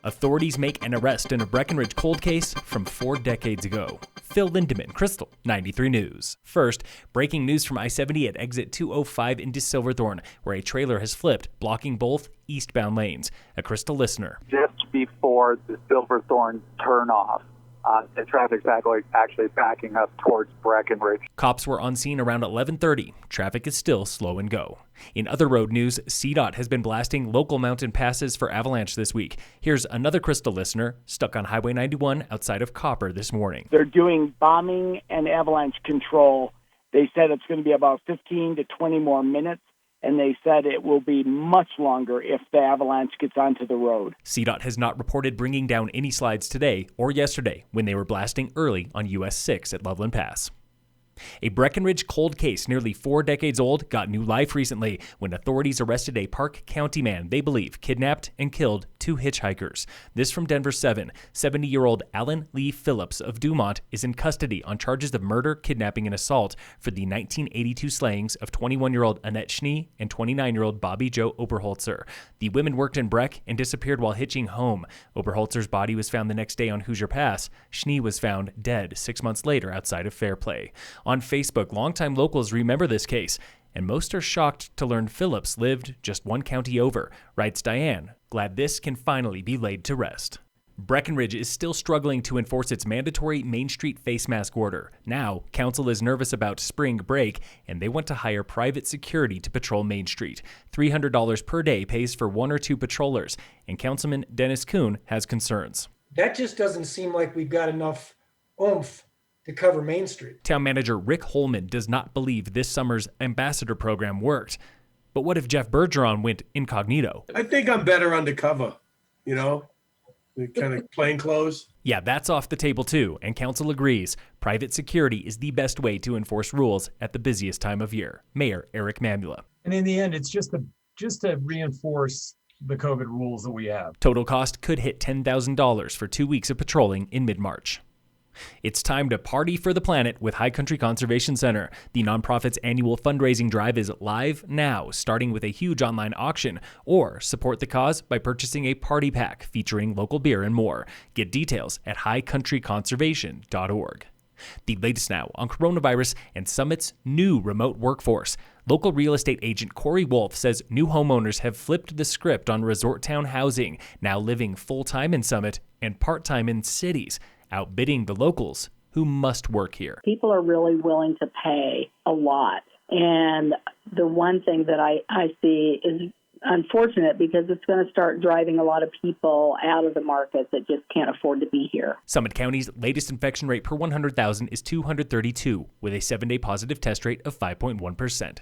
Authorities make an arrest in a Breckenridge cold case from 4 decades ago. Phil Lindemann, Krystal, 93 News. First, breaking news from I-70 at exit 205 into Silverthorne, where a trailer has flipped, blocking both eastbound lanes. A Krystal listener. Just before the Silverthorne turnoff, the traffic's actually backing up towards Breckenridge. Cops were on scene around 11:30. Traffic is still slow and go. In other road news, CDOT has been blasting local mountain passes for avalanche this week. Here's another Krystal listener stuck on Highway 91 outside of Copper this morning. They're doing bombing and avalanche control. They said it's going to be about 15 to 20 more minutes, and they said it will be much longer if the avalanche gets onto the road. CDOT has not reported bringing down any slides today or yesterday when they were blasting early on US 6 at Loveland Pass. A Breckenridge cold case nearly 4 decades old got new life recently when authorities arrested a Park County man they believe kidnapped and killed 2 hitchhikers. This from Denver 7. 70-year-old Alan Lee Phillips of Dumont is in custody on charges of murder, kidnapping, and assault for the 1982 slayings of 21-year-old Annette Schnee and 29-year-old Bobby Joe Oberholzer. The women worked in Breck and disappeared while hitching home. Oberholzer's body was found the next day on Hoosier Pass. Schnee was found dead 6 months later outside of Fairplay. On Facebook, longtime locals remember this case, and most are shocked to learn Phillips lived just 1 county over, writes Diane, glad this can finally be laid to rest. Breckenridge is still struggling to enforce its mandatory Main Street face mask order. Now, council is nervous about spring break, and they want to hire private security to patrol Main Street. $300 per day pays for 1 or 2 patrollers, and Councilman Dennis Kuhn has concerns. That just doesn't seem like we've got enough oomph to cover Main Street. Town manager Rick Holman does not believe this summer's ambassador program worked. But what if Jeff Bergeron went incognito? I think I'm better undercover, kind of plain clothes. Yeah, that's off the table too, and council agrees. Private security is the best way to enforce rules at the busiest time of year. Mayor Eric Mamula. And in the end, it's just to reinforce the COVID rules that we have. Total cost could hit $10,000 for 2 weeks of patrolling in mid-March. It's time to party for the planet with High Country Conservation Center. The nonprofit's annual fundraising drive is live now, starting with a huge online auction, or support the cause by purchasing a party pack featuring local beer and more. Get details at highcountryconservation.org. The latest now on coronavirus and Summit's new remote workforce. Local real estate agent Corey Wolf says new homeowners have flipped the script on resort town housing, now living full-time in Summit and part-time in cities, outbidding the locals who must work here. People are really willing to pay a lot. And the one thing that I see is unfortunate because it's going to start driving a lot of people out of the market that just can't afford to be here. Summit County's latest infection rate per 100,000 is 232, with a 7-day positive test rate of 5.1%.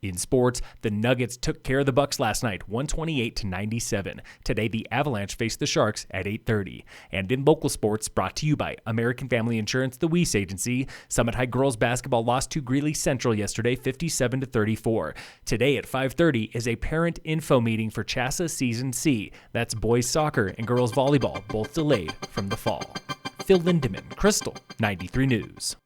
In sports, the Nuggets took care of the Bucks last night, 128-97. Today, the Avalanche face the Sharks at 8:30. And in local sports, brought to you by American Family Insurance, the Weiss Agency, Summit High girls basketball lost to Greeley Central yesterday, 57-34. Today at 5:30 is a parent info meeting for CHASA Season C. That's boys soccer and girls volleyball, both delayed from the fall. Phil Lindemann, Krystal, 93 News.